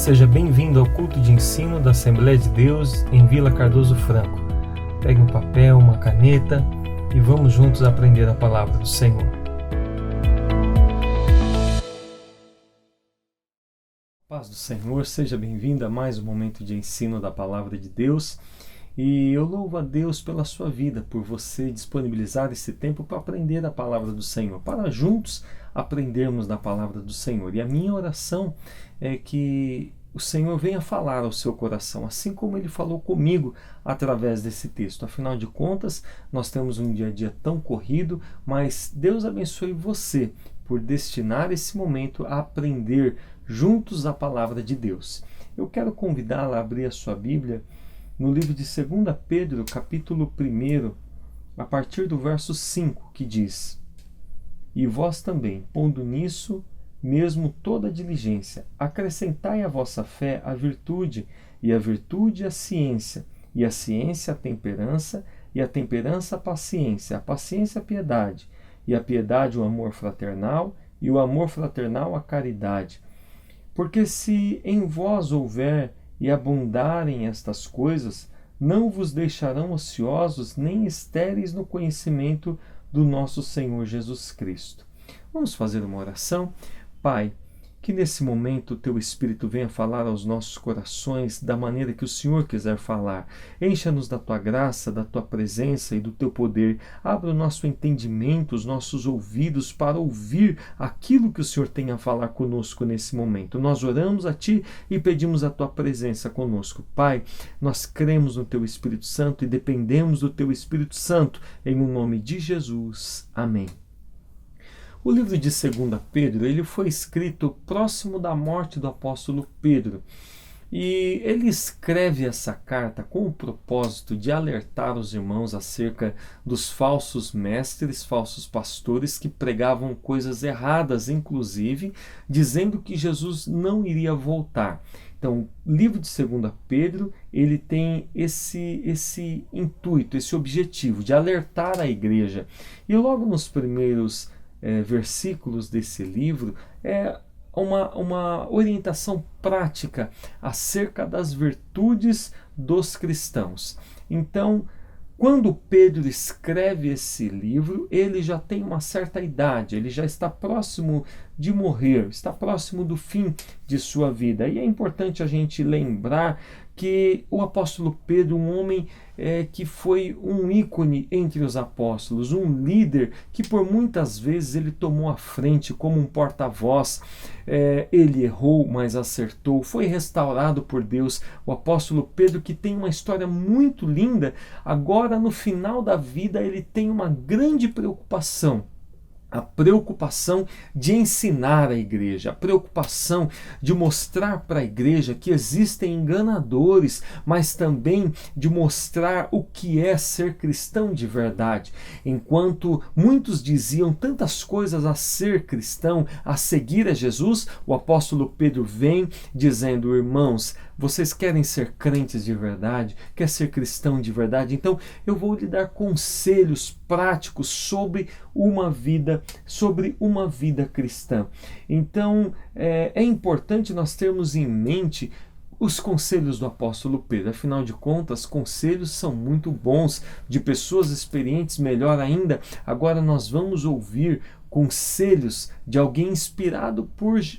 Seja bem-vindo ao culto de ensino da Assembleia de Deus em Vila Cardoso Franco. Pegue um papel, uma caneta e vamos juntos aprender a palavra do Senhor. Paz do Senhor, seja bem-vindo a mais um momento de ensino da palavra de Deus. E eu louvo a Deus pela sua vida, por você disponibilizar esse tempo para aprender a palavra do Senhor, para juntos aprendermos da palavra do Senhor. E a minha oração é que o Senhor venha falar ao seu coração, assim como Ele falou comigo através desse texto. Afinal de contas, nós temos um dia a dia tão corrido, mas Deus abençoe você por destinar esse momento a aprender juntos a palavra de Deus. Eu quero convidá-la a abrir a sua Bíblia no livro de 2 Pedro, capítulo 1, a partir do verso 5, que diz: E vós também, pondo nisso mesmo toda a diligência, acrescentai à vossa fé a virtude, e a virtude a ciência, e a ciência a temperança, e a temperança a paciência a piedade, e a piedade o amor fraternal, e o amor fraternal a caridade. Porque se em vós houver e abundarem estas coisas, não vos deixarão ociosos nem estéreis no conhecimento do nosso Senhor Jesus Cristo. Vamos fazer uma oração? Pai, que nesse momento o Teu Espírito venha falar aos nossos corações da maneira que o Senhor quiser falar. Encha-nos da Tua graça, da Tua presença e do Teu poder. Abra o nosso entendimento, os nossos ouvidos para ouvir aquilo que o Senhor tem a falar conosco nesse momento. Nós oramos a Ti e pedimos a Tua presença conosco. Pai, nós cremos no Teu Espírito Santo e dependemos do Teu Espírito Santo. Em o nome de Jesus. Amém. O livro de 2 Pedro ele foi escrito próximo da morte do apóstolo Pedro. E ele escreve essa carta com o propósito de alertar os irmãos acerca dos falsos mestres, falsos pastores que pregavam coisas erradas, inclusive dizendo que Jesus não iria voltar. Então, o livro de 2 Pedro ele tem esse intuito, esse objetivo de alertar a igreja. E logo nos primeiros versículos desse livro é uma orientação prática acerca das virtudes dos cristãos. Então, quando Pedro escreve esse livro, ele já tem uma certa idade, ele já está próximo de morrer, está próximo do fim de sua vida. E é importante a gente lembrar que o apóstolo Pedro, um homem que foi um ícone entre os apóstolos, um líder que por muitas vezes ele tomou a frente como um porta-voz. Ele errou, mas acertou, foi restaurado por Deus. O apóstolo Pedro, que tem uma história muito linda, agora no final da vida ele tem uma grande preocupação. A preocupação de ensinar a igreja, a preocupação de mostrar para a igreja que existem enganadores, mas também de mostrar o que é ser cristão de verdade. Enquanto muitos diziam tantas coisas a ser cristão, a seguir a Jesus, o apóstolo Pedro vem dizendo: irmãos, vocês querem ser crentes de verdade? Quer ser cristão de verdade? Então eu vou lhe dar conselhos práticos sobre uma vida cristã. Então é importante nós termos em mente os conselhos do apóstolo Pedro. Afinal de contas, conselhos são muito bons, de pessoas experientes, melhor ainda. Agora nós vamos ouvir conselhos de alguém inspirado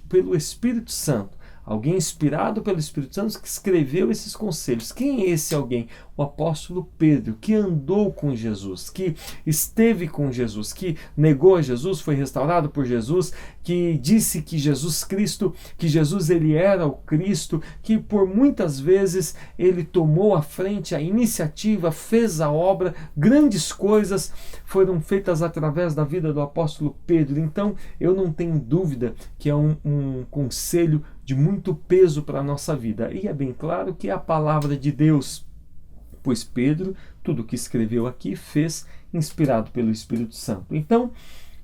pelo Espírito Santo. Alguém inspirado pelo Espírito Santo que escreveu esses conselhos. Quem é esse alguém? O apóstolo Pedro, que andou com Jesus, que esteve com Jesus, que negou a Jesus, foi restaurado por Jesus, que disse que Jesus ele era o Cristo, que por muitas vezes ele tomou a frente, a iniciativa, fez a obra, grandes coisas foram feitas através da vida do apóstolo Pedro. Então eu não tenho dúvida que é um conselho de muito peso para a nossa vida. E é bem claro que é a palavra de Deus, pois Pedro, tudo o que escreveu aqui, fez inspirado pelo Espírito Santo. Então,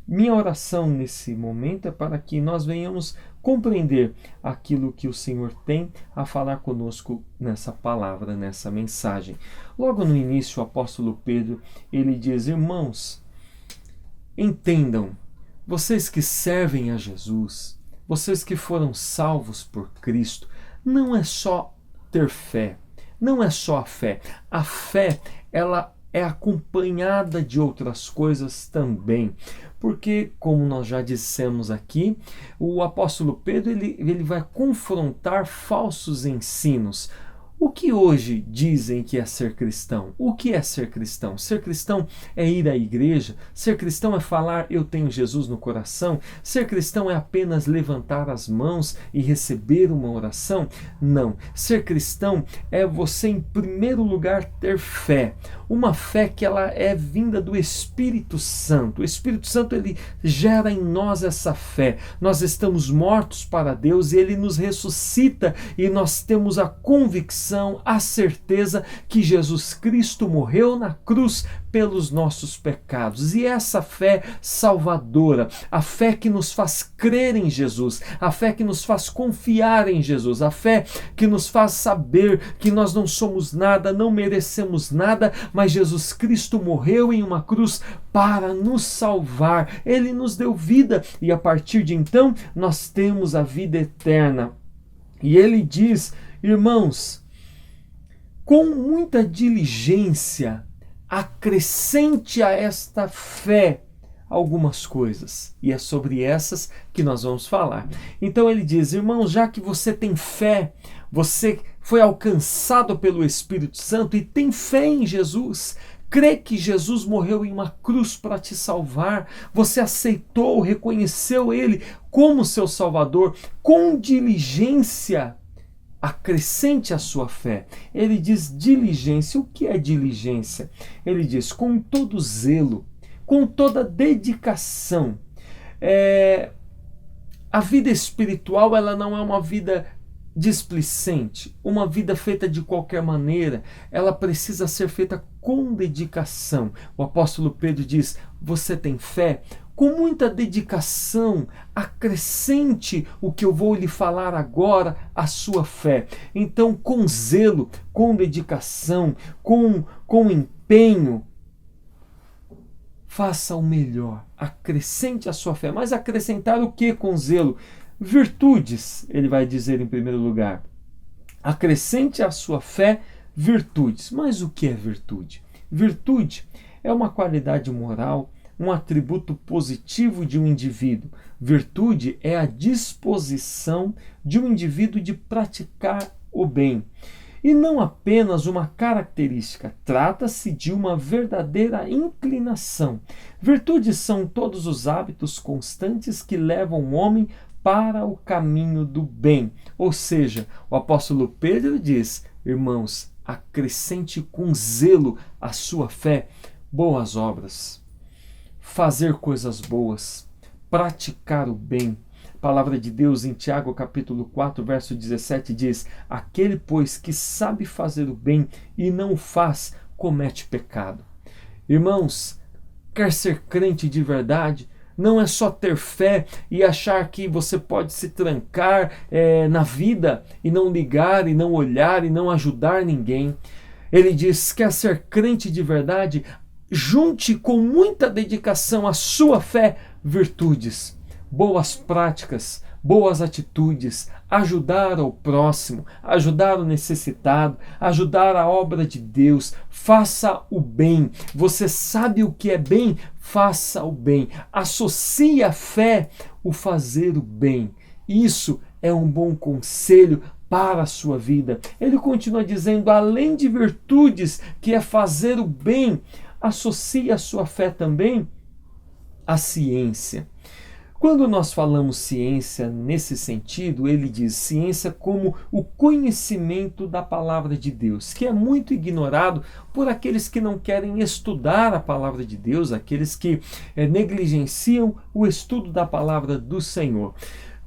minha oração nesse momento é para que nós venhamos compreender aquilo que o Senhor tem a falar conosco nessa palavra, nessa mensagem. Logo no início, o apóstolo Pedro, ele diz: irmãos, entendam, vocês que servem a Jesus, vocês que foram salvos por Cristo, não é só ter fé, não é só a fé. A fé, ela é acompanhada de outras coisas também. Porque, como nós já dissemos aqui, o apóstolo Pedro ele vai confrontar falsos ensinos. O que hoje dizem que é ser cristão? O que é ser cristão? Ser cristão é ir à igreja? Ser cristão é falar eu tenho Jesus no coração? Ser cristão é apenas levantar as mãos e receber uma oração? Não. Ser cristão é você, em primeiro lugar, ter fé. Uma fé que ela é vinda do Espírito Santo. O Espírito Santo ele gera em nós essa fé. Nós estamos mortos para Deus e ele nos ressuscita e nós temos a convicção, a certeza que Jesus Cristo morreu na cruz pelos nossos pecados. E essa fé salvadora, a fé que nos faz crer em Jesus, a fé que nos faz confiar em Jesus, a fé que nos faz saber que nós não somos nada, não merecemos nada, mas Jesus Cristo morreu em uma cruz para nos salvar. Ele nos deu vida e a partir de então nós temos a vida eterna. E ele diz, irmãos, com muita diligência, acrescente a esta fé algumas coisas. E é sobre essas que nós vamos falar. Então ele diz, irmãos, já que você tem fé, você foi alcançado pelo Espírito Santo e tem fé em Jesus, crê que Jesus morreu em uma cruz para te salvar, você aceitou, reconheceu Ele como seu Salvador, com diligência, acrescente a sua fé. Ele diz diligência. O que é diligência? Ele diz com todo zelo, com toda dedicação. A vida espiritual ela não é uma vida displicente, uma vida feita de qualquer maneira. Ela precisa ser feita com dedicação. O apóstolo Pedro diz, você tem fé? Com muita dedicação, acrescente o que eu vou lhe falar agora, a sua fé. Então, com zelo, com dedicação, com empenho, faça o melhor, acrescente a sua fé. Mas acrescentar o que com zelo? Virtudes, ele vai dizer em primeiro lugar. Acrescente à sua fé virtudes. Mas o que é virtude? Virtude é uma qualidade moral, um atributo positivo de um indivíduo. Virtude é a disposição de um indivíduo de praticar o bem. E não apenas uma característica, trata-se de uma verdadeira inclinação. Virtudes são todos os hábitos constantes que levam o homem para o caminho do bem. Ou seja, o apóstolo Pedro diz, irmãos, acrescente com zelo a sua fé, boas obras, fazer coisas boas, praticar o bem. A palavra de Deus em Tiago capítulo 4, verso 17 diz, aquele, pois, que sabe fazer o bem e não o faz, comete pecado. Irmãos, quer ser crente de verdade? Não é só ter fé e achar que você pode se trancar na vida e não ligar, e não olhar, e não ajudar ninguém. Ele diz, quer ser crente de verdade? Junte com muita dedicação a sua fé virtudes, boas práticas, boas atitudes, ajudar ao próximo, ajudar o necessitado, ajudar a obra de Deus, faça o bem. Você sabe o que é bem? Faça o bem. Associe a fé o fazer o bem. Isso é um bom conselho para a sua vida. Ele continua dizendo, além de virtudes, que é fazer o bem, associe a sua fé também à ciência. Quando nós falamos ciência nesse sentido, ele diz ciência como o conhecimento da palavra de Deus, que é muito ignorado por aqueles que não querem estudar a palavra de Deus, aqueles que negligenciam o estudo da palavra do Senhor.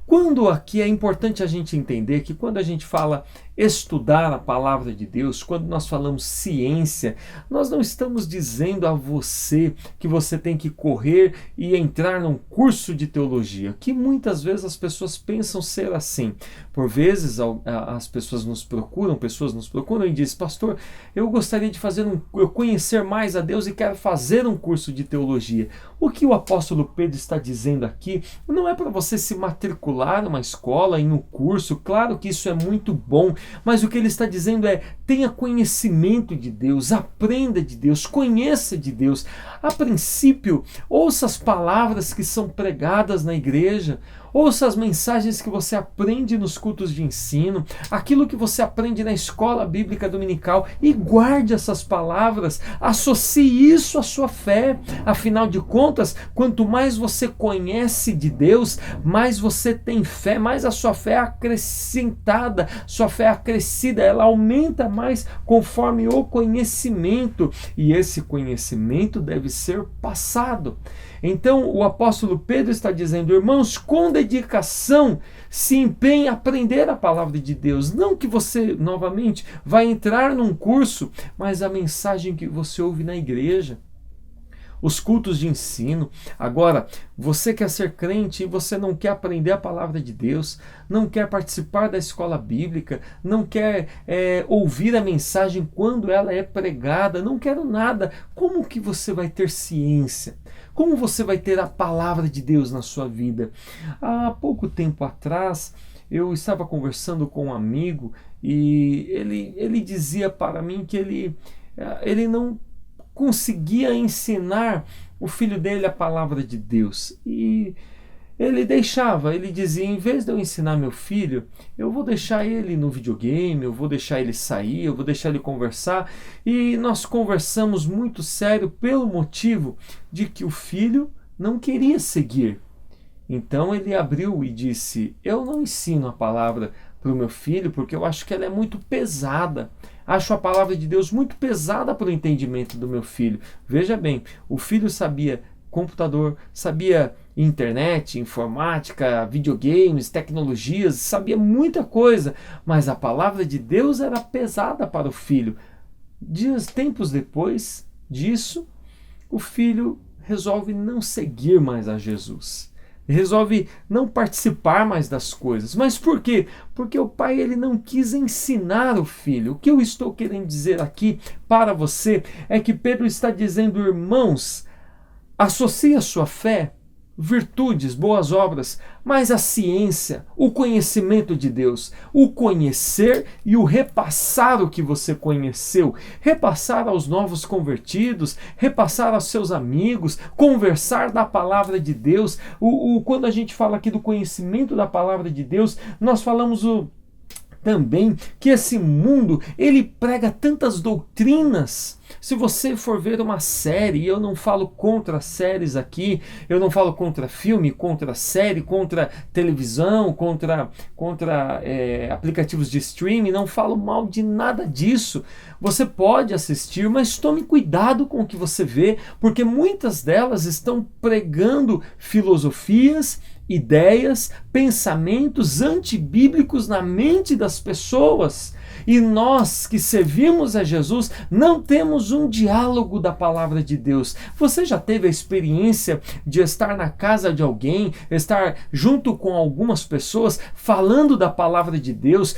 Quando aqui é importante a gente entender que quando a gente fala estudar a palavra de Deus, quando nós falamos ciência, nós não estamos dizendo a você que você tem que correr e entrar num curso de teologia, que muitas vezes as pessoas pensam ser assim. Por vezes as pessoas nos procuram e dizem: pastor, eu gostaria de eu conhecer mais a Deus e quero fazer um curso de teologia. O que o apóstolo Pedro está dizendo aqui não é para você se matricular numa escola, em um curso. Claro que isso é muito bom, mas o que ele está dizendo é: tenha conhecimento de Deus, aprenda de Deus, conheça de Deus. A princípio, ouça as palavras que são pregadas na igreja, ouça as mensagens que você aprende nos cultos de ensino, aquilo que você aprende na escola bíblica dominical, e guarde essas palavras, associe isso à sua fé. Afinal de contas, quanto mais você conhece de Deus, mais você tem fé, mais a sua fé é acrescentada, sua fé é acrescida, ela aumenta mais conforme o conhecimento, e esse conhecimento deve ser passado. Então o apóstolo Pedro está dizendo: irmãos, com dedicação se empenhe em aprender a palavra de Deus. Não que você, novamente, vai entrar num curso, mas a mensagem que você ouve na igreja, os cultos de ensino. Agora, você quer ser crente e você não quer aprender a palavra de Deus, não quer participar da escola bíblica, não quer ouvir a mensagem quando ela é pregada, não quero nada. Como que você vai ter ciência? Como você vai ter a palavra de Deus na sua vida? Há pouco tempo atrás, eu estava conversando com um amigo e ele dizia para mim que ele não conseguia ensinar o filho dele a palavra de Deus. E ele dizia: em vez de eu ensinar meu filho, eu vou deixar ele no videogame, eu vou deixar ele sair, eu vou deixar ele conversar. E nós conversamos muito sério pelo motivo de que o filho não queria seguir. Então ele abriu e disse: eu não ensino a palavra para o meu filho porque eu acho que ela é muito pesada. Acho a palavra de Deus muito pesada para o entendimento do meu filho. Veja bem, o filho sabia computador, sabia internet, informática, videogames, tecnologias, sabia muita coisa, mas a palavra de Deus era pesada para o filho. Tempos depois disso, o filho resolve não seguir mais a Jesus. Resolve não participar mais das coisas. Mas por quê? Porque o pai ele não quis ensinar o filho. O que eu estou querendo dizer aqui para você é que Pedro está dizendo: irmãos, associe a sua fé, virtudes, boas obras, mas a ciência, o conhecimento de Deus, o conhecer e o repassar o que você conheceu, repassar aos novos convertidos, repassar aos seus amigos, conversar da palavra de Deus. Quando a gente fala aqui do conhecimento da palavra de Deus, nós falamos também que esse mundo ele prega tantas doutrinas. Se você for ver uma série, e eu não falo contra séries aqui, eu não falo contra filme, contra série, contra televisão, contra aplicativos de streaming, não falo mal de nada disso. Você pode assistir, mas tome cuidado com o que você vê, porque muitas delas estão pregando filosofias, ideias, pensamentos antibíblicos na mente das pessoas. E nós que servimos a Jesus não temos um diálogo da palavra de Deus. Você já teve a experiência de estar na casa de alguém, estar junto com algumas pessoas, falando da palavra de Deus,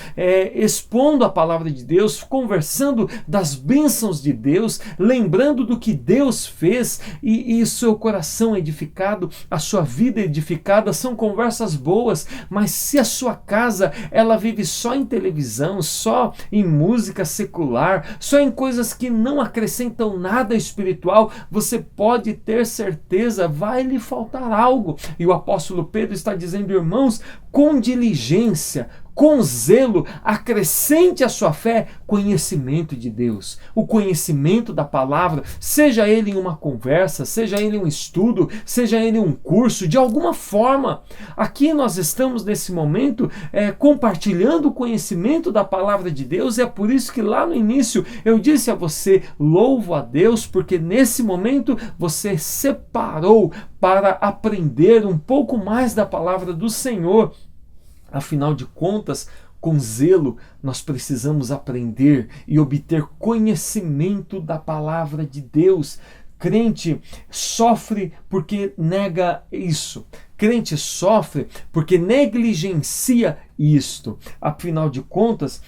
expondo a palavra de Deus, conversando das bênçãos de Deus, lembrando do que Deus fez, e seu coração edificado, a sua vida edificada? São conversas boas, mas se a sua casa ela vive só em televisão, só em música secular, só em coisas que não acrescentam nada espiritual, você pode ter certeza, vai lhe faltar algo. E o apóstolo Pedro está dizendo: irmãos, com diligência, com zelo, acrescente à sua fé conhecimento de Deus, o conhecimento da palavra, seja ele em uma conversa, seja ele em um estudo, seja ele em um curso, de alguma forma. Aqui nós estamos nesse momento compartilhando o conhecimento da palavra de Deus. É por isso que lá no início eu disse a você: louvo a Deus, porque nesse momento você separou para aprender um pouco mais da palavra do Senhor. Afinal de contas, com zelo, nós precisamos aprender e obter conhecimento da palavra de Deus. Crente sofre porque nega isso. Crente sofre porque negligencia isto. Afinal de contas,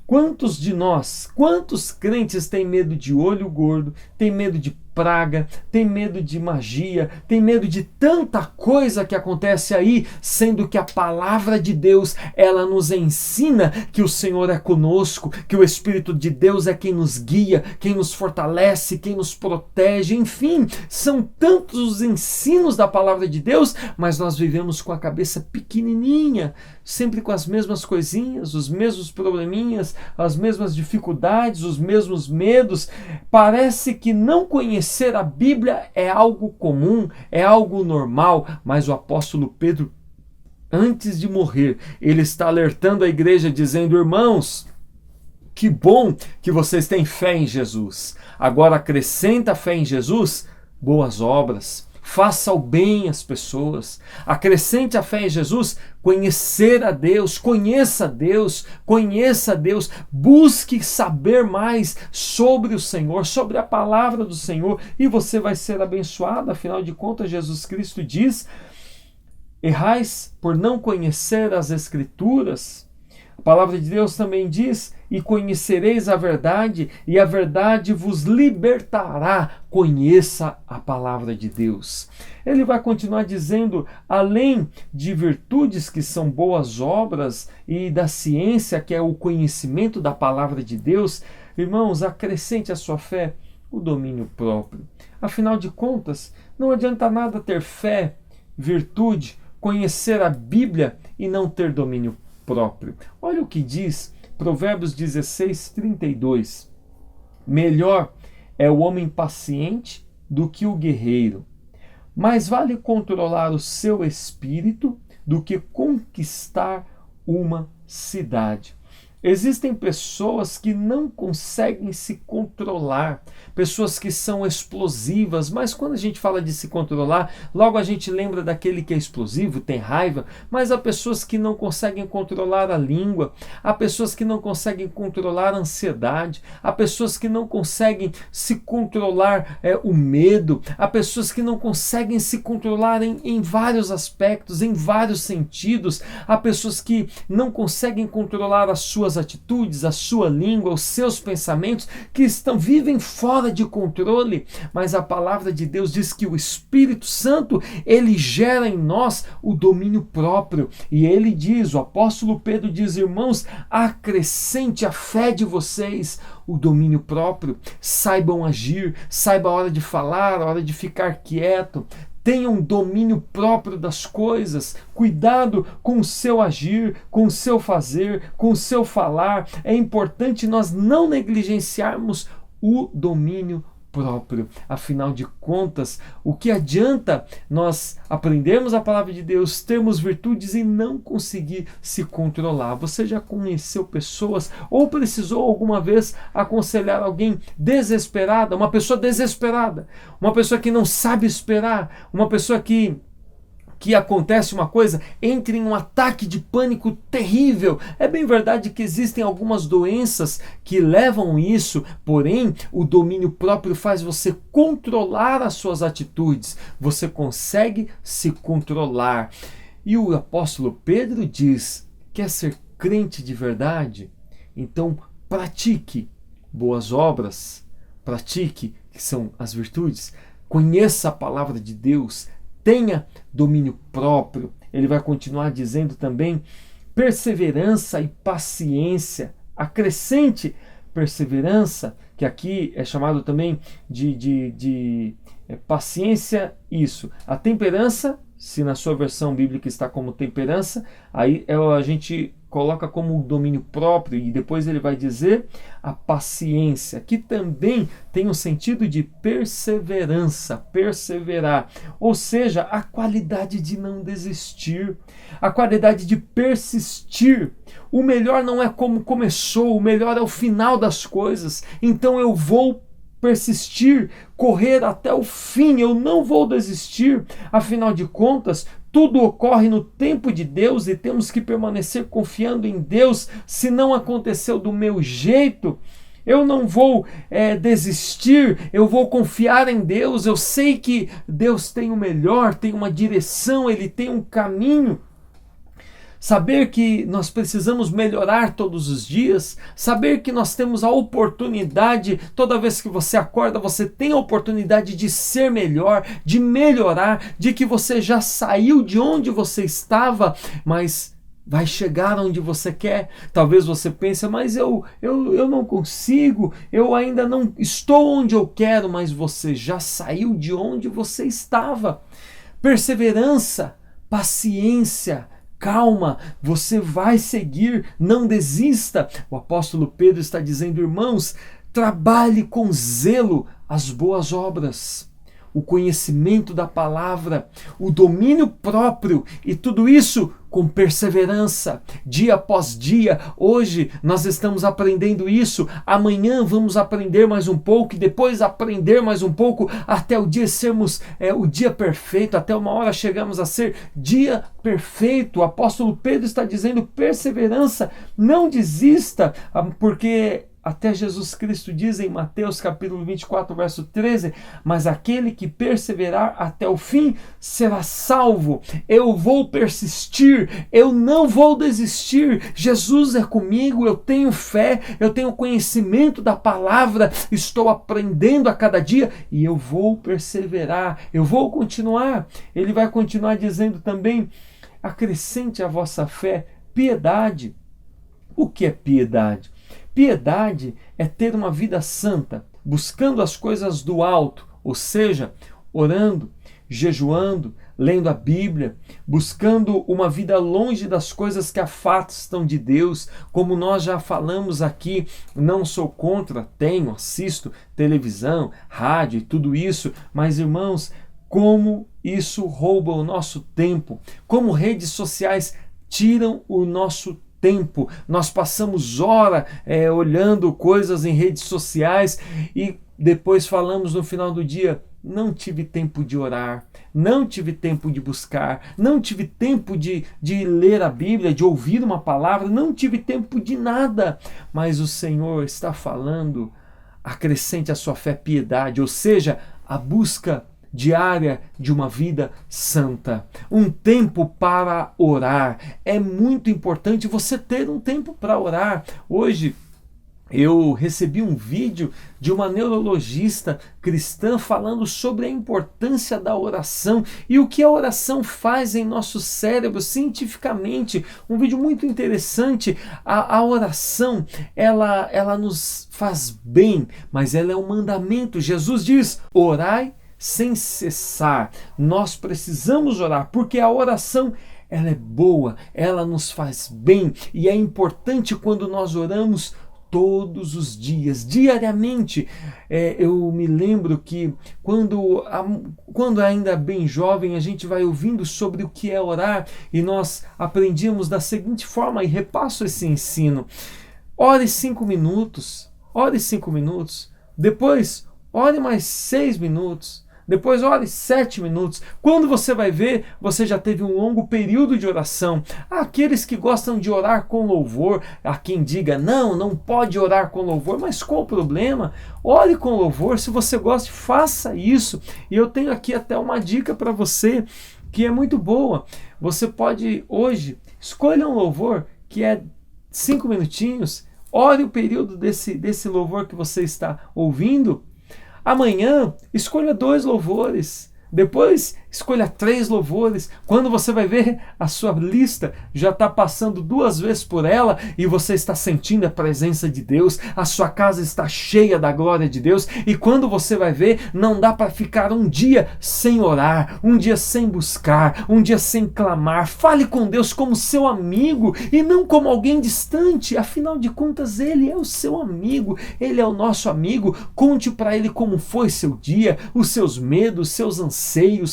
quantos de nós, quantos crentes têm medo de olho gordo, têm medo de praga, tem medo de magia, tem medo de tanta coisa que acontece aí, sendo que a palavra de Deus, ela nos ensina que o Senhor é conosco, que o Espírito de Deus é quem nos guia, quem nos fortalece, quem nos protege, enfim, são tantos os ensinos da palavra de Deus, mas nós vivemos com a cabeça pequenininha, sempre com as mesmas coisinhas, os mesmos probleminhas, as mesmas dificuldades, os mesmos medos. Parece que não conhecer a Bíblia é algo comum, é algo normal, mas o apóstolo Pedro, antes de morrer, ele está alertando a igreja dizendo: irmãos, que bom que vocês têm fé em Jesus. Agora acrescenta a fé em Jesus, boas obras. Faça o bem às pessoas, acrescente a fé em Jesus, conhecer a Deus, conheça Deus, busque saber mais sobre o Senhor, sobre a palavra do Senhor, e você vai ser abençoado. Afinal de contas, Jesus Cristo diz: errais por não conhecer as Escrituras. A palavra de Deus também diz: e conhecereis a verdade, e a verdade vos libertará. Conheça a palavra de Deus. Ele vai continuar dizendo: além de virtudes que são boas obras e da ciência, que é o conhecimento da palavra de Deus, irmãos, acrescente à sua fé o domínio próprio. Afinal de contas, não adianta nada ter fé, virtude, conhecer a Bíblia e não ter domínio próprio. Olha o que diz Provérbios 16:32. Melhor é o homem paciente do que o guerreiro. Mais vale controlar o seu espírito do que conquistar uma cidade. Existem pessoas que não conseguem se controlar, pessoas que são explosivas, mas quando a gente fala de se controlar, logo a gente lembra daquele que é explosivo, tem raiva, mas há pessoas que não conseguem controlar a língua, há pessoas que não conseguem controlar a ansiedade, há pessoas que não conseguem se controlar o medo, há pessoas que não conseguem se controlar em vários aspectos, em vários sentidos, há pessoas que não conseguem controlar as suas atitudes, a sua língua, os seus pensamentos, que vivem fora de controle, mas a palavra de Deus diz que o Espírito Santo, ele gera em nós o domínio próprio, e ele diz, o apóstolo Pedro diz: irmãos, acrescente a fé de vocês o domínio próprio, saibam agir, saibam a hora de falar, a hora de ficar quieto, tenham domínio próprio das coisas, cuidado com o seu agir, com o seu fazer, com o seu falar. É importante nós não negligenciarmos o domínio próprio. Afinal de contas, o que adianta nós aprendermos a palavra de Deus, termos virtudes e não conseguir se controlar? Você já conheceu pessoas ou precisou alguma vez aconselhar alguém desesperada, uma pessoa desesperada, uma pessoa que não sabe esperar, uma pessoa que acontece uma coisa, entra em um ataque de pânico terrível? É bem verdade que existem algumas doenças que levam isso, porém o domínio próprio faz você controlar as suas atitudes, você consegue se controlar. E o apóstolo Pedro diz: quer ser crente de verdade? Então pratique boas obras, pratique, que são as virtudes, conheça a palavra de Deus, tenha domínio próprio. Ele vai continuar dizendo também: perseverança e paciência. Acrescente perseverança, que aqui é chamado também de paciência, isso. A temperança, se na sua versão bíblica está como temperança, aí a gente coloca como domínio próprio, e depois ele vai dizer a paciência, que também tem o sentido de perseverança, perseverar, ou seja, a qualidade de não desistir, a qualidade de persistir. O melhor não é como começou, o melhor é o final das coisas. Então eu vou persistir, correr até o fim, eu não vou desistir. Afinal de contas, tudo ocorre no tempo de Deus e temos que permanecer confiando em Deus. Se não aconteceu do meu jeito, eu não vou desistir, eu vou confiar em Deus. Eu sei que Deus tem o melhor, tem uma direção, Ele tem um caminho. Saber que nós precisamos melhorar todos os dias, saber que nós temos a oportunidade, toda vez que você acorda, você tem a oportunidade de ser melhor, de melhorar, de que você já saiu de onde você estava, mas vai chegar onde você quer. Talvez você pense, mas eu não consigo, eu ainda não estou onde eu quero, mas você já saiu de onde você estava. Perseverança, paciência, calma, você vai seguir, não desista. O apóstolo Pedro está dizendo, irmãos, trabalhe com zelo as boas obras, o conhecimento da palavra, o domínio próprio, e tudo isso com perseverança, dia após dia. Hoje nós estamos aprendendo isso, amanhã vamos aprender mais um pouco, e depois aprender mais um pouco, até o dia sermos o dia perfeito, até uma hora chegamos a ser dia perfeito. O apóstolo Pedro está dizendo, perseverança, não desista, porque até Jesus Cristo diz em Mateus capítulo 24, verso 13, mas aquele que perseverar até o fim será salvo. Eu vou persistir, eu não vou desistir. Jesus é comigo, eu tenho fé, eu tenho conhecimento da palavra, estou aprendendo a cada dia e eu vou perseverar, eu vou continuar. Ele vai continuar dizendo também, acrescente à vossa fé piedade. O que é piedade? Piedade é ter uma vida santa, buscando as coisas do alto, ou seja, orando, jejuando, lendo a Bíblia, buscando uma vida longe das coisas que afastam de Deus. Como nós já falamos aqui, não sou contra, assisto televisão, rádio e tudo isso, mas irmãos, como isso rouba o nosso tempo, como redes sociais tiram o nosso tempo. Nós passamos hora olhando coisas em redes sociais e depois falamos no final do dia, não tive tempo de orar, não tive tempo de buscar, não tive tempo de ler a Bíblia, de ouvir uma palavra, não tive tempo de nada. Mas o Senhor está falando, acrescente à sua fé piedade, ou seja, a busca diária de uma vida santa, um tempo para orar. É muito importante você ter um tempo para orar. Hoje eu recebi um vídeo de uma neurologista cristã falando sobre a importância da oração e o que a oração faz em nosso cérebro cientificamente. Um vídeo muito interessante. A oração, ela nos faz bem, mas ela é um mandamento. Jesus diz, orai sem cessar. Nós precisamos orar, porque a oração ela é boa, ela nos faz bem, e é importante quando nós oramos todos os dias, diariamente. Eu me lembro que quando ainda bem jovem, a gente vai ouvindo sobre o que é orar, e nós aprendíamos da seguinte forma, e repasso esse ensino: ore 5 minutos, depois ore mais 6 minutos, depois ore 7 minutos. Quando você vai ver, você já teve um longo período de oração. Há aqueles que gostam de orar com louvor. Há quem diga, não pode orar com louvor. Mas qual o problema? Ore com louvor. Se você gosta, faça isso. E eu tenho aqui até uma dica para você, que é muito boa. Você pode hoje, escolha um louvor que é 5 minutinhos. Ore o período desse louvor que você está ouvindo. Amanhã, escolha 2 louvores. Depois, escolha 3 louvores. Quando você vai ver, a sua lista já está passando 2 vezes por ela e você está sentindo a presença de Deus. A sua casa está cheia da glória de Deus. E quando você vai ver, não dá para ficar um dia sem orar, um dia sem buscar, um dia sem clamar. Fale com Deus como seu amigo e não como alguém distante. Afinal de contas, Ele é o seu amigo. Ele é o nosso amigo. Conte para Ele como foi seu dia, os seus medos, seus anseios,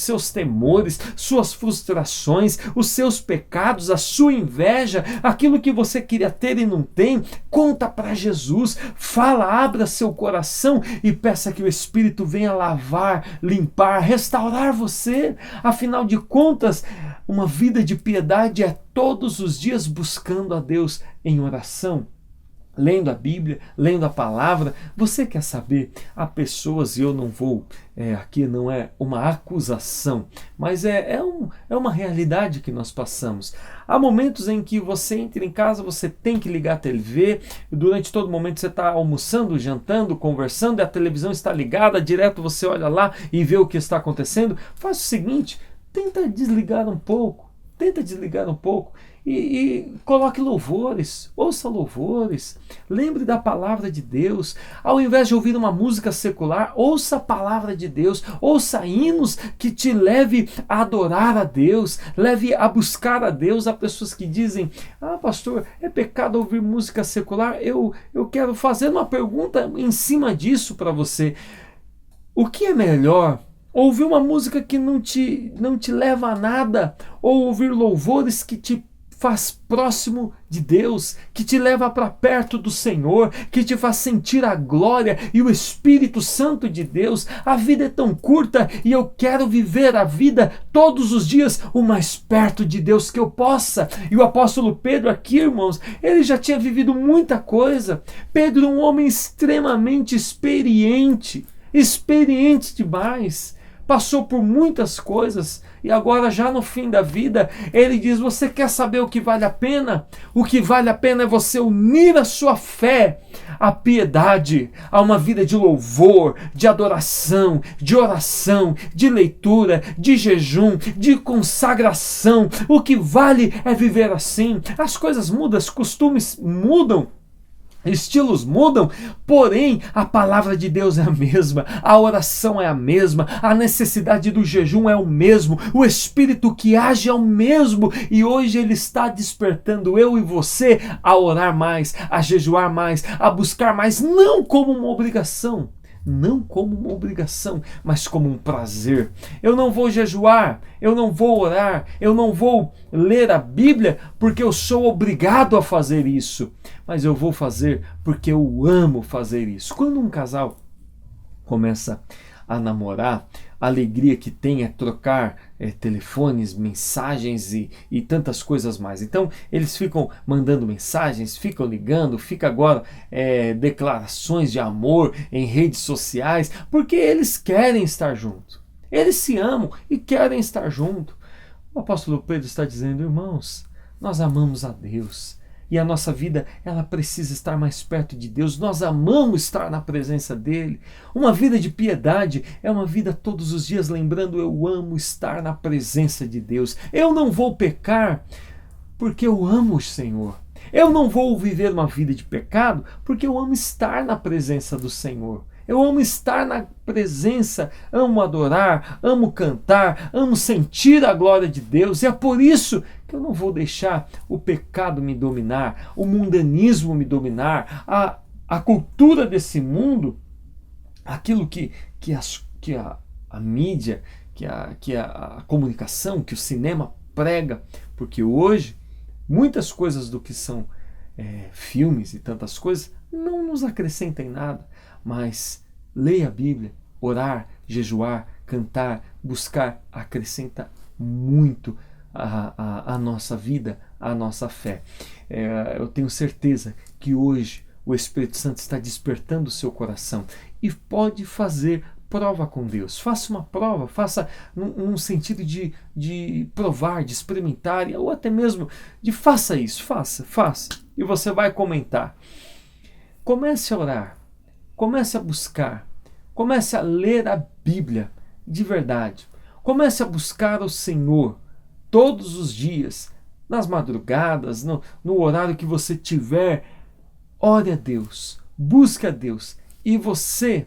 seus temores, suas frustrações, os seus pecados, a sua inveja, aquilo que você queria ter e não tem. Conta para Jesus, fala, abra seu coração e peça que o Espírito venha lavar, limpar, restaurar você. Afinal de contas, Uma vida de piedade é todos os dias buscando a Deus em oração, lendo a Bíblia, lendo a palavra. Você quer saber? Há pessoas, e eu não vou, aqui não é uma acusação, mas é uma realidade que nós passamos. Há momentos em que você entra em casa, você tem que ligar a TV, durante todo momento você está almoçando, jantando, conversando, e a televisão está ligada, direto você olha lá e vê o que está acontecendo. Faz o seguinte, tenta desligar um pouco, e coloque louvores, ouça louvores, lembre da palavra de Deus. Ao invés de ouvir uma música secular, ouça a palavra de Deus, ouça hinos que te leve a adorar a Deus, leve a buscar a Deus. Há pessoas que dizem, pastor, é pecado ouvir música secular? Eu quero fazer uma pergunta em cima disso para você. O que é melhor? Ouvir uma música que não te leva a nada, ou ouvir louvores que te faz próximo de Deus, que te leva para perto do Senhor, que te faz sentir a glória e o Espírito Santo de Deus? A vida é tão curta e eu quero viver a vida todos os dias o mais perto de Deus que eu possa. E o apóstolo Pedro aqui, irmãos, ele já tinha vivido muita coisa. Pedro, um homem extremamente experiente demais, passou por muitas coisas, e agora já no fim da vida, ele diz, você quer saber o que vale a pena? O que vale a pena é você unir a sua fé à piedade, a uma vida de louvor, de adoração, de oração, de leitura, de jejum, de consagração. O que vale é viver assim. As coisas mudam, os costumes mudam, estilos mudam, porém a palavra de Deus é a mesma, a oração é a mesma, a necessidade do jejum é o mesmo, o Espírito que age é o mesmo, e hoje ele está despertando eu e você a orar mais, a jejuar mais, a buscar mais, não como uma obrigação, mas como um prazer. Eu não vou jejuar, eu não vou orar, eu não vou ler a Bíblia porque eu sou obrigado a fazer isso, mas eu vou fazer porque eu amo fazer isso. Quando um casal começa a namorar, a alegria que tem é trocar telefones, mensagens e tantas coisas mais. Então eles ficam mandando mensagens, ficam ligando, fica agora declarações de amor em redes sociais, porque eles querem estar juntos. Eles se amam e querem estar juntos. O apóstolo Pedro está dizendo, irmãos, nós amamos a Deus. E a nossa vida, ela precisa estar mais perto de Deus. Nós amamos estar na presença dEle. Uma vida de piedade é uma vida todos os dias lembrando, eu amo estar na presença de Deus. Eu não vou pecar porque eu amo o Senhor. Eu não vou viver uma vida de pecado porque eu amo estar na presença do Senhor. Eu amo estar na presença, amo adorar, amo cantar, amo sentir a glória de Deus. E é por isso que eu não vou deixar o pecado me dominar, o mundanismo me dominar, a cultura desse mundo, aquilo que a mídia, que a comunicação, que o cinema prega. Porque hoje, muitas coisas do que são filmes e tantas coisas não nos acrescentem nada. Mas leia a Bíblia, orar, jejuar, cantar, buscar, acrescenta muito a nossa vida, a nossa fé. Eu tenho certeza que hoje o Espírito Santo está despertando o seu coração e pode fazer prova com Deus. Faça uma prova, faça num sentido de provar, de experimentar, ou até mesmo de faça isso, faça. E você vai comentar. Comece a orar. Comece a buscar, comece a ler a Bíblia de verdade. Comece a buscar o Senhor todos os dias, nas madrugadas, no horário que você tiver. Ore a Deus, busque a Deus e você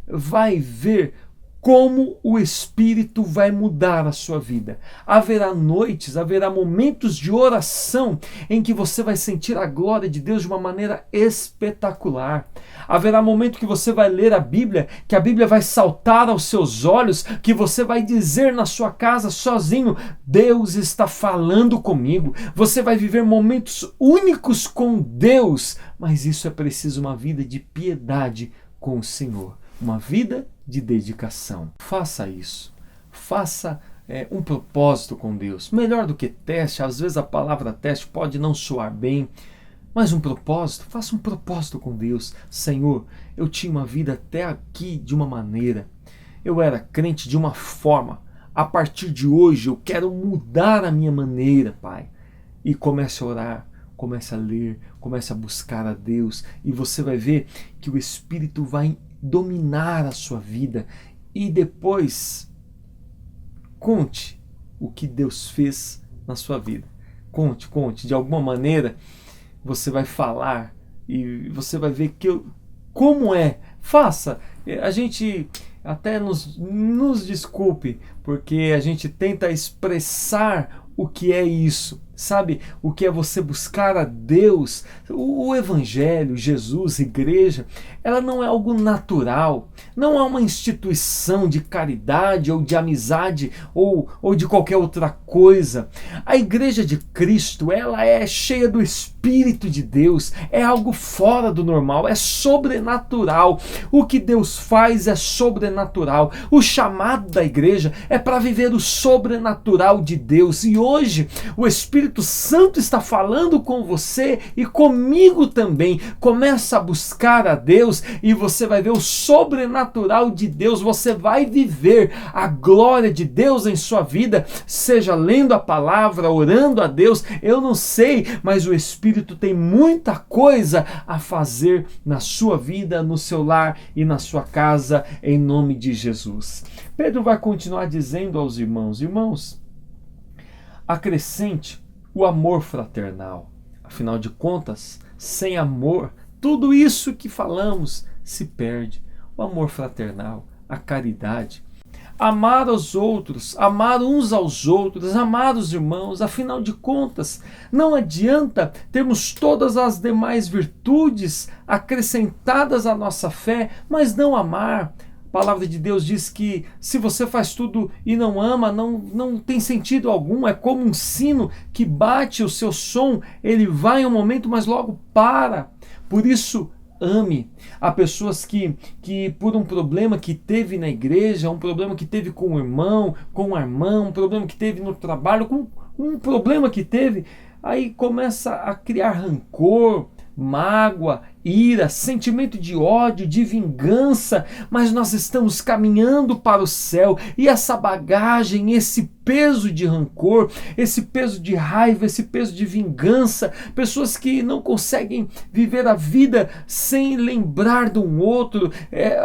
vai ver como o Espírito vai mudar a sua vida. Haverá noites, haverá momentos de oração em que você vai sentir a glória de Deus de uma maneira espetacular. Haverá momento que você vai ler a Bíblia, que a Bíblia vai saltar aos seus olhos, que você vai dizer na sua casa sozinho, Deus está falando comigo. Você vai viver momentos únicos com Deus, mas isso é preciso uma vida de piedade com o Senhor. Uma vida de dedicação. Faça isso. Faça um propósito com Deus. Melhor do que teste, às vezes a palavra teste pode não soar bem, mas um propósito, faça um propósito com Deus. Senhor, eu tinha uma vida até aqui de uma maneira, eu era crente de uma forma, a partir de hoje eu quero mudar a minha maneira, Pai. E comece a orar, comece a ler, comece a buscar a Deus, e você vai ver que o Espírito vai dominar a sua vida. E depois, conte o que Deus fez na sua vida. Conte. De alguma maneira, você vai falar e você vai ver como é. Faça. A gente até nos desculpe, porque a gente tenta expressar o que é isso. Sabe o que é você buscar a Deus? O Evangelho, Jesus, igreja, ela não é algo natural, não é uma instituição de caridade ou de amizade ou de qualquer outra coisa. A igreja de Cristo, ela é cheia do Espírito de Deus, é algo fora do normal, é sobrenatural. O que Deus faz é sobrenatural. O chamado da igreja é para viver o sobrenatural de Deus. E hoje o Espírito Santo está falando com você e comigo também. Começa a buscar a Deus e você vai ver o sobrenatural de Deus. Você vai viver a glória de Deus em sua vida, seja lendo a palavra, orando a Deus. Eu não sei, mas o Espírito tem muita coisa a fazer na sua vida, no seu lar e na sua casa, em nome de Jesus. Pedro vai continuar dizendo aos irmãos: irmãos, acrescente o amor fraternal. Afinal de contas, sem amor, tudo isso que falamos se perde. O amor fraternal, a caridade. Amar aos outros, amar uns aos outros, amar os irmãos. Afinal de contas, não adianta termos todas as demais virtudes acrescentadas à nossa fé, mas não amar. A palavra de Deus diz que se você faz tudo e não ama, não tem sentido algum. É como um sino que bate o seu som, ele vai em um momento, mas logo para. Por isso, ame. Há pessoas que por um problema que teve na igreja, um problema que teve com o irmão, com a irmã, um problema que teve no trabalho, com um problema que teve, aí começa a criar rancor, mágoa, ira, sentimento de ódio, de vingança, mas nós estamos caminhando para o céu, e essa bagagem, esse peso de rancor, esse peso de raiva, esse peso de vingança, pessoas que não conseguem viver a vida sem lembrar de um outro,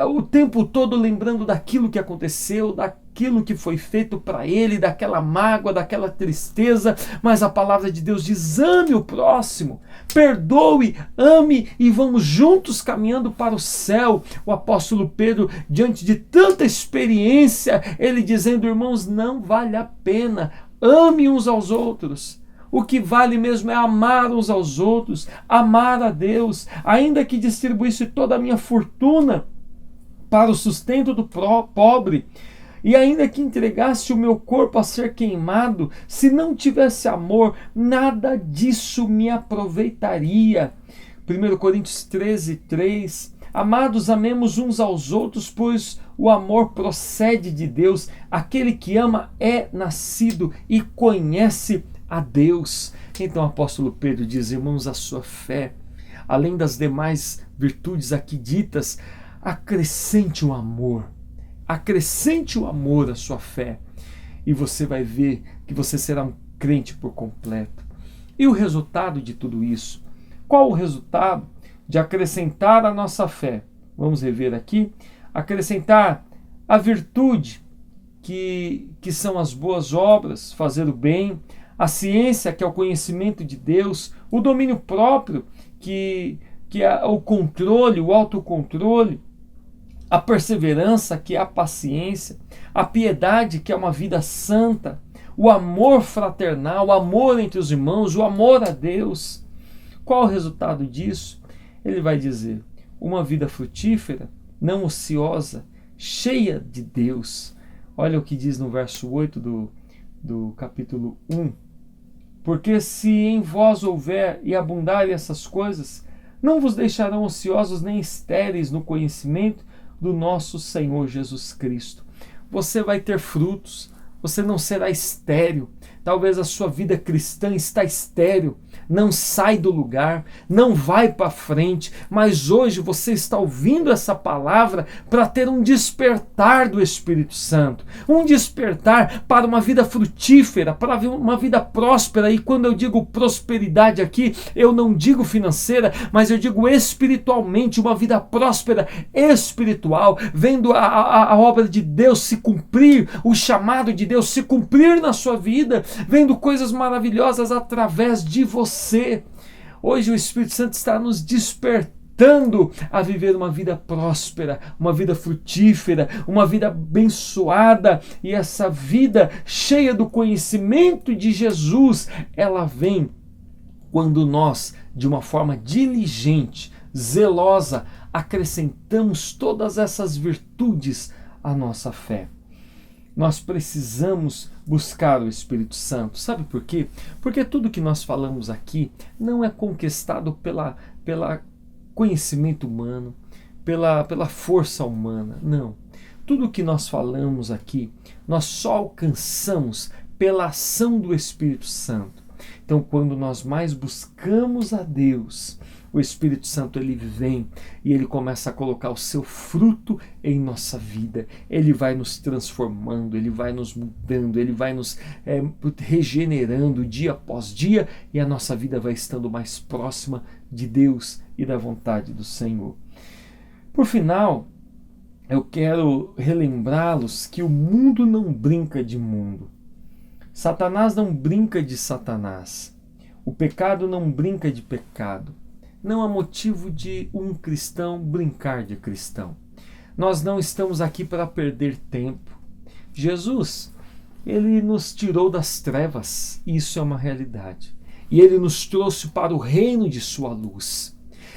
o tempo todo lembrando daquilo que aconteceu, daquilo que foi feito para ele, daquela mágoa, daquela tristeza. Mas a palavra de Deus diz: ame o próximo, perdoe, ame, e vamos juntos caminhando para o céu. O apóstolo Pedro, diante de tanta experiência, ele dizendo: irmãos, não vale a pena, ame uns aos outros. O que vale mesmo é amar uns aos outros, amar a Deus. Ainda que distribuísse toda a minha fortuna para o sustento do pobre, e ainda que entregasse o meu corpo a ser queimado, se não tivesse amor, nada disso me aproveitaria. 1 Coríntios 13:3. Amados, amemos uns aos outros, pois o amor procede de Deus. Aquele que ama é nascido e conhece a Deus. Então o apóstolo Pedro diz: irmãos, a sua fé, além das demais virtudes aqui ditas, acrescente o amor. Acrescente o amor à sua fé, e você vai ver que você será um crente por completo. E o resultado de tudo isso? Qual o resultado de acrescentar a nossa fé? Vamos rever aqui. Acrescentar a virtude, que são as boas obras, fazer o bem, a ciência, que é o conhecimento de Deus, o domínio próprio, que é o controle, o autocontrole, a perseverança, que é a paciência, a piedade, que é uma vida santa, o amor fraternal, o amor entre os irmãos, o amor a Deus. Qual o resultado disso? Ele vai dizer: uma vida frutífera, não ociosa, cheia de Deus. Olha o que diz no verso 8 do capítulo 1. Porque se em vós houver e abundarem essas coisas, não vos deixarão ociosos nem estéreis no conhecimento do nosso Senhor Jesus Cristo. Você vai ter frutos, Você não será estéril. Talvez a sua vida cristã está estéril, não sai do lugar, não vai para frente, mas hoje você está ouvindo essa palavra para ter um despertar do Espírito Santo, um despertar para uma vida frutífera, para uma vida próspera. E quando eu digo prosperidade aqui, eu não digo financeira, mas eu digo espiritualmente, uma vida próspera espiritual, vendo a obra de Deus se cumprir, o chamado de Deus se cumprir na sua vida, vendo coisas maravilhosas através de você. Hoje o Espírito Santo está nos despertando a viver uma vida próspera, uma vida frutífera, uma vida abençoada. E essa vida cheia do conhecimento de Jesus, ela vem quando nós, de uma forma diligente, zelosa, acrescentamos todas essas virtudes à nossa fé. Nós precisamos buscar o Espírito Santo. Sabe por quê? Porque tudo que nós falamos aqui não é conquistado pela conhecimento humano, pela força humana. Não. Tudo que nós falamos aqui, nós só alcançamos pela ação do Espírito Santo. Então, quando nós mais buscamos a Deus, o Espírito Santo ele vem e ele começa a colocar o seu fruto em nossa vida. Ele vai nos transformando, ele vai nos mudando, ele vai nos regenerando dia após dia, e a nossa vida vai estando mais próxima de Deus e da vontade do Senhor. Por final, eu quero relembrá-los que o mundo não brinca de mundo. Satanás não brinca de Satanás. O pecado não brinca de pecado. Não há motivo de um cristão brincar de cristão. Nós não estamos aqui para perder tempo. Jesus, ele nos tirou das trevas, isso é uma realidade. E ele nos trouxe para o reino de sua luz.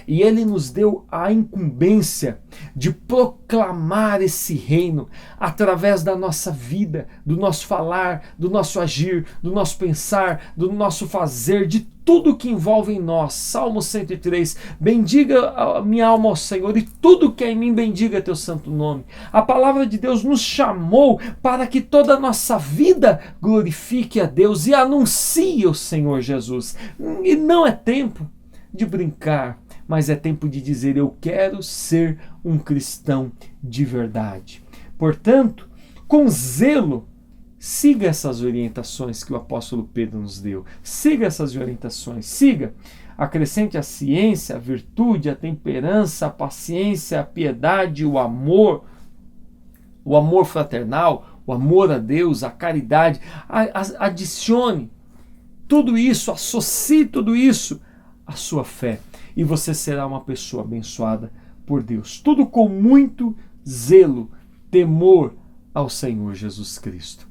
E ele nos deu a incumbência de proclamar esse reino através da nossa vida, do nosso falar, do nosso agir, do nosso pensar, do nosso fazer, de tudo que envolve em nós. Salmo 103, bendiga a minha alma ao Senhor e tudo que é em mim bendiga teu santo nome. A palavra de Deus nos chamou para que toda a nossa vida glorifique a Deus e anuncie o Senhor Jesus. E não é tempo de brincar, mas é tempo de dizer: eu quero ser um cristão de verdade. Portanto, com zelo, siga essas orientações que o apóstolo Pedro nos deu. Siga essas orientações, siga. Acrescente a ciência, a virtude, a temperança, a paciência, a piedade, o amor fraternal, o amor a Deus, a caridade. Adicione tudo isso, associe tudo isso à sua fé. E você será uma pessoa abençoada por Deus. Tudo com muito zelo, temor ao Senhor Jesus Cristo.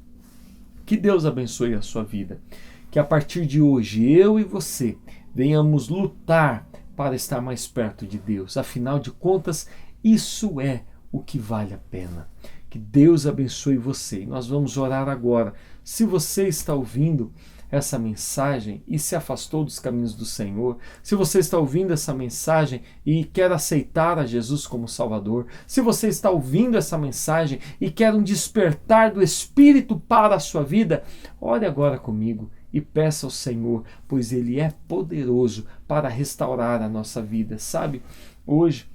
Que Deus abençoe a sua vida. Que a partir de hoje, eu e você, venhamos lutar para estar mais perto de Deus. Afinal de contas, isso é o que vale a pena. Que Deus abençoe você. E nós vamos orar agora. Se você está ouvindo essa mensagem e se afastou dos caminhos do Senhor, se você está ouvindo essa mensagem e quer aceitar a Jesus como Salvador, se você está ouvindo essa mensagem e quer um despertar do Espírito para a sua vida, ore agora comigo e peça ao Senhor, pois Ele é poderoso para restaurar a nossa vida. Sabe, hoje,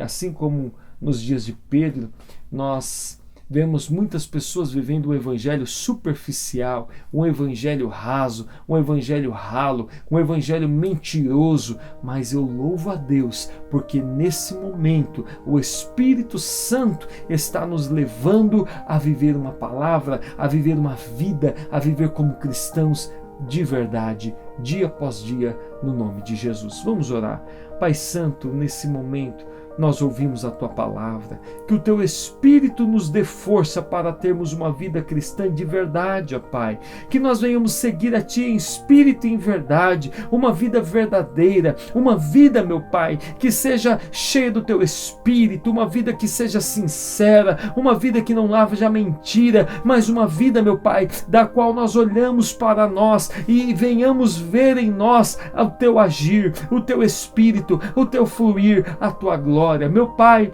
assim como nos dias de Pedro, nós vemos muitas pessoas vivendo um evangelho superficial, um evangelho raso, um evangelho ralo, um evangelho mentiroso, mas eu louvo a Deus, porque nesse momento o Espírito Santo está nos levando a viver uma palavra, a viver uma vida, a viver como cristãos de verdade, dia após dia, no nome de Jesus. Vamos orar. Pai Santo, nesse momento, nós ouvimos a Tua palavra, que o Teu Espírito nos dê força para termos uma vida cristã de verdade, ó Pai, que nós venhamos seguir a Ti em espírito e em verdade, uma vida verdadeira, uma vida, meu Pai, que seja cheia do Teu Espírito, uma vida que seja sincera, uma vida que não lave a mentira, mas uma vida, meu Pai, da qual nós olhamos para nós e venhamos ver em nós o Teu agir, o Teu Espírito, o Teu fluir, a Tua glória. Meu Pai,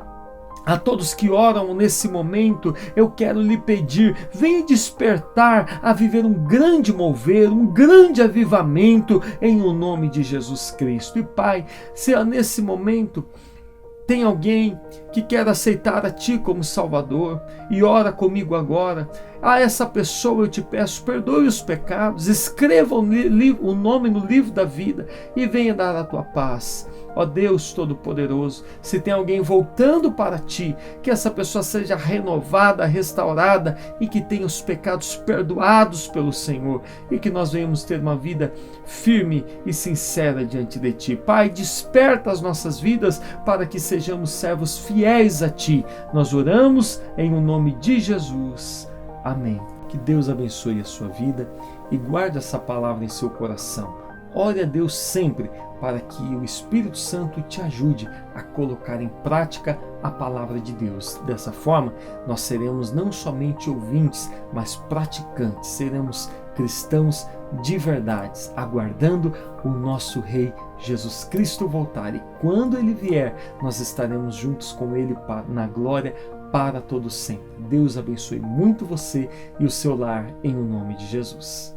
A todos que oram nesse momento, eu quero lhe pedir, venha despertar a viver um grande mover, um grande avivamento em o nome de Jesus Cristo. E Pai, se nesse momento tem alguém que quer aceitar a Ti como Salvador e ora comigo agora, a essa pessoa eu te peço, perdoe os pecados, escreva o nome no livro da vida e venha dar a Tua paz. Ó Deus Todo-Poderoso, se tem alguém voltando para Ti, que essa pessoa seja renovada, restaurada e que tenha os pecados perdoados pelo Senhor e que nós venhamos ter uma vida firme e sincera diante de Ti. Pai, desperta as nossas vidas para que sejamos servos fiéis a Ti. Nós oramos em o nome de Jesus. Amém. Que Deus abençoe a sua vida e guarde essa palavra em seu coração. Ore a Deus sempre para que o Espírito Santo te ajude a colocar em prática a palavra de Deus. Dessa forma, nós seremos não somente ouvintes, mas praticantes. Seremos cristãos de verdade, aguardando o nosso Rei Jesus Cristo voltar. E quando Ele vier, nós estaremos juntos com Ele na glória para todo sempre. Deus abençoe muito você e o seu lar em o nome de Jesus.